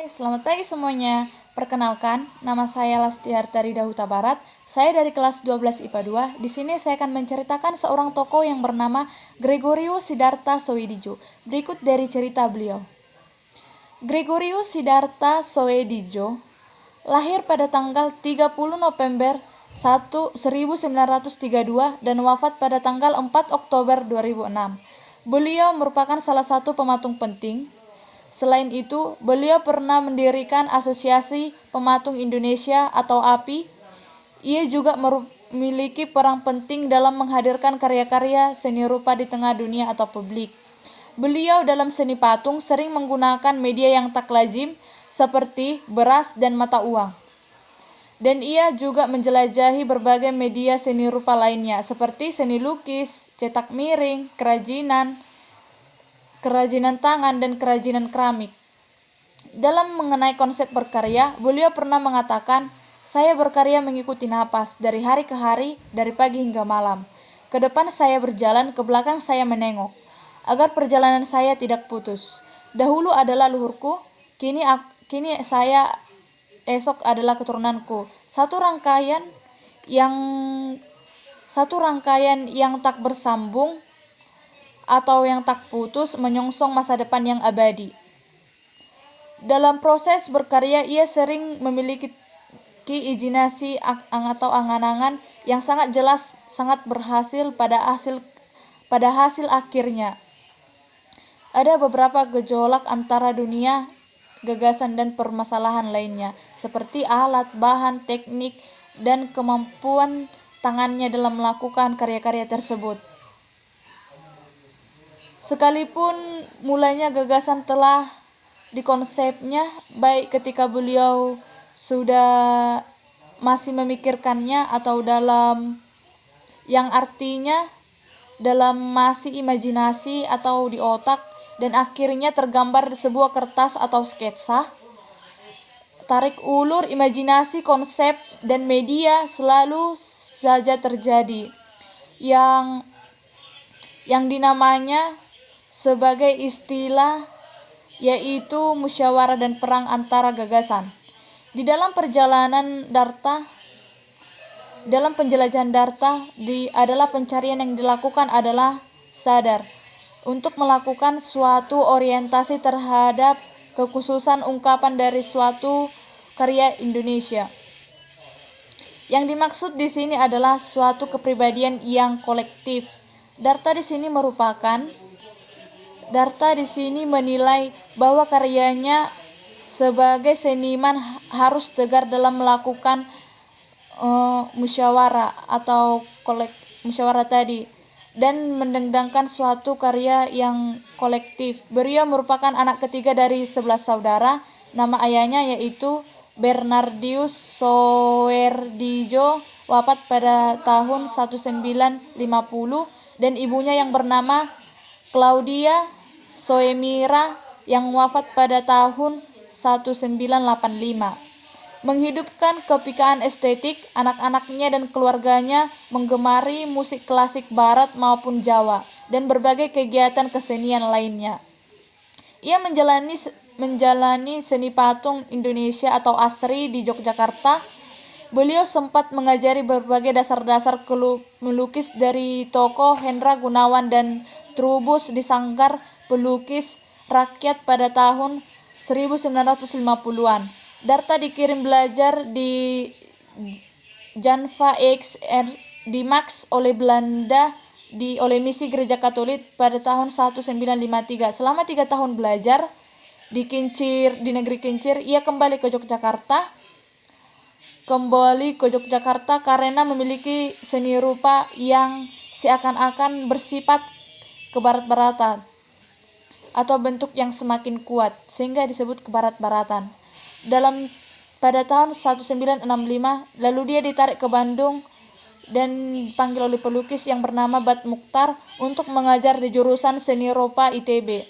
Hai, selamat pagi semuanya. Perkenalkan, nama saya Lastiarta Rida Huta Barat. Saya dari kelas 12 IPA 2. Di sini saya akan menceritakan seorang tokoh yang bernama Gregorius Sidarta Soedijo. Berikut dari cerita beliau. Gregorius Sidarta Soedijo lahir pada tanggal 30 November 1932 dan wafat pada tanggal 4 Oktober 2006. Beliau merupakan salah satu pematung penting. Selain itu, beliau pernah mendirikan Asosiasi Pematung Indonesia atau API. Ia juga memiliki peran penting dalam menghadirkan karya-karya seni rupa di tengah dunia atau publik. Beliau dalam seni patung sering menggunakan media yang tak lazim seperti beras dan mata uang. Dan ia juga menjelajahi berbagai media seni rupa lainnya seperti seni lukis, cetak miring, kerajinan tangan, dan kerajinan keramik. Dalam mengenai konsep berkarya, beliau pernah mengatakan, "Saya berkarya mengikuti napas, dari hari ke hari, dari pagi hingga malam. Ke depan saya berjalan, ke belakang saya menengok, agar perjalanan saya tidak putus. Dahulu adalah luhurku, kini saya, esok adalah keturunanku. Satu rangkaian yang tak bersambung atau yang tak putus menyongsong masa depan yang abadi." Dalam proses berkarya, ia sering memiliki imajinasi atau angan-angan yang sangat jelas, sangat berhasil pada hasil akhirnya. Ada beberapa gejolak antara dunia, gagasan dan permasalahan lainnya, seperti alat, bahan, teknik, dan kemampuan tangannya dalam melakukan karya-karya tersebut. Sekalipun mulanya gagasan telah dikonsepnya, baik ketika beliau sudah masih memikirkannya atau dalam yang artinya dalam masih imajinasi atau di otak, dan akhirnya tergambar di sebuah kertas atau sketsa. Tarik ulur imajinasi, konsep, dan media selalu saja terjadi yang dinamanya sebagai istilah, yaitu musyawarah dan perang antara gagasan. Di dalam penjelajahan Darta adalah pencarian yang dilakukan adalah sadar untuk melakukan suatu orientasi terhadap kekhususan ungkapan dari suatu karya Indonesia. Yang dimaksud di sini adalah suatu kepribadian yang kolektif. Darta di sini menilai bahwa karyanya sebagai seniman harus tegar dalam melakukan musyawarah tadi, dan mendendangkan suatu karya yang kolektif. Beliau merupakan anak ketiga dari 11 saudara. Nama ayahnya yaitu Bernardius Sowerdijo, wafat pada tahun 1950, dan ibunya yang bernama Claudia Soemira yang wafat pada tahun 1985. Menghidupkan kepikaan estetik, anak-anaknya dan keluarganya menggemari musik klasik barat maupun Jawa dan berbagai kegiatan kesenian lainnya. Ia menjalani seni patung Indonesia atau ASRI di Yogyakarta. Beliau sempat mengajari berbagai dasar-dasar melukis dari toko Hendra Gunawan dan Trubus di Sanggar Pelukis Rakyat pada tahun 1950-an. Darta dikirim belajar di Janva X di Max oleh Belanda oleh misi Gereja Katolik pada tahun 1953. Selama 3 tahun belajar di negeri Kincir, ia kembali ke Yogyakarta karena memiliki seni rupa yang seakan-akan bersifat kebarat-baratan atau bentuk yang semakin kuat sehingga disebut kebarat-baratan. Pada tahun 1965 lalu dia ditarik ke Bandung dan dipanggil oleh pelukis yang bernama Bad Mukhtar untuk mengajar di jurusan seni rupa ITB.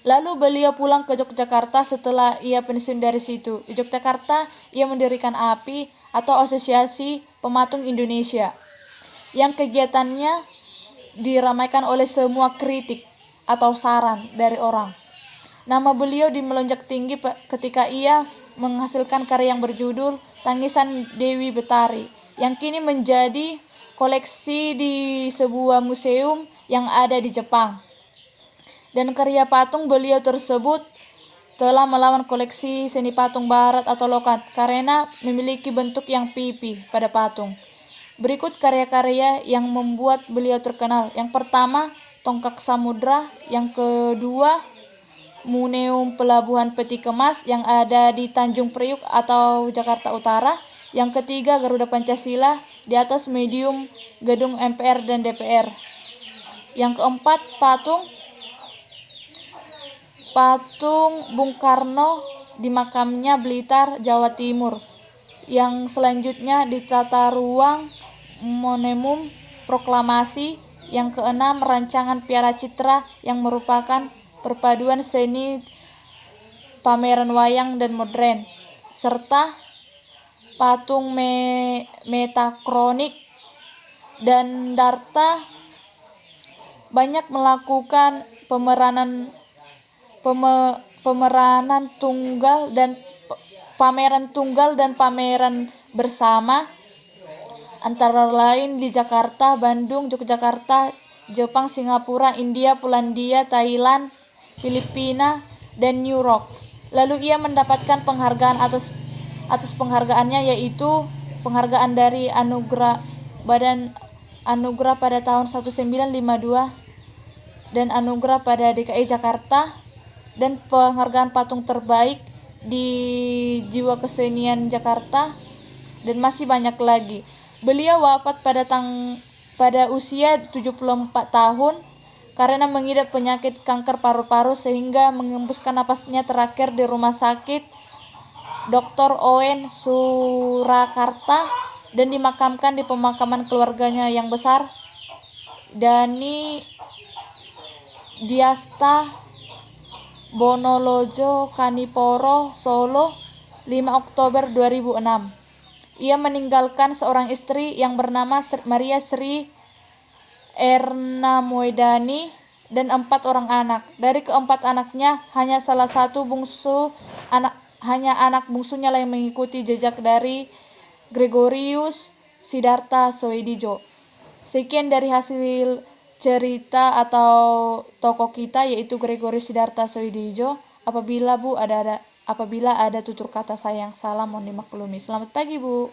Lalu beliau pulang ke Yogyakarta setelah ia pensiun dari situ. Di Yogyakarta ia mendirikan API atau Asosiasi Pematung Indonesia, yang kegiatannya diramaikan oleh semua kritik atau saran dari orang. Nama beliau dimelonjak tinggi ketika ia menghasilkan karya yang berjudul Tangisan Dewi Betari, yang kini menjadi koleksi di sebuah museum yang ada di Jepang. Dan karya patung beliau tersebut telah melawan koleksi seni patung barat atau lokal karena memiliki bentuk yang pipi pada patung. Berikut karya-karya yang membuat beliau terkenal. Yang pertama, Tongkak Samudra. Yang kedua, Museum Pelabuhan Peti Kemas yang ada di Tanjung Priuk atau Jakarta Utara. Yang ketiga, Garuda Pancasila di atas medium gedung MPR dan DPR. Yang keempat, Patung Bung Karno di makamnya Blitar, Jawa Timur. Yang selanjutnya di tata ruang Monumen Proklamasi. Yang keenam, rancangan Piala Citra yang merupakan perpaduan seni pameran wayang dan modern, serta patung Metakronik dan Darta banyak melakukan pameran tunggal dan pameran bersama, antara lain di Jakarta, Bandung, Yogyakarta, Jepang, Singapura, India, Polandia, Thailand, Filipina, dan New York. Lalu ia mendapatkan penghargaan atas penghargaannya, yaitu penghargaan dari Badan Anugerah pada tahun 1952 dan anugerah pada DKI Jakarta, dan penghargaan patung terbaik di Jiwa Kesenian Jakarta, dan masih banyak lagi. Beliau wafat pada usia 74 tahun karena mengidap penyakit kanker paru-paru sehingga mengembuskan napasnya terakhir di Rumah Sakit Dr. Owen Surakarta dan dimakamkan di pemakaman keluarganya yang besar, Dani Diasta Bonolojo Kaniporo, Solo, 5 Oktober 2006. Ia meninggalkan seorang istri yang bernama Maria Sri Ernamoedani dan 4 orang anak. Dari keempat anaknya, hanya anak bungsunya yang mengikuti jejak dari Gregorius Siddhartha Soedijo. Sekian dari hasil cerita atau tokoh kita, yaitu Gregorius Siddhartha Soedijo. Apabila ada tutur kata saya yang salah, mohon dimaklumi. Selamat pagi, Bu.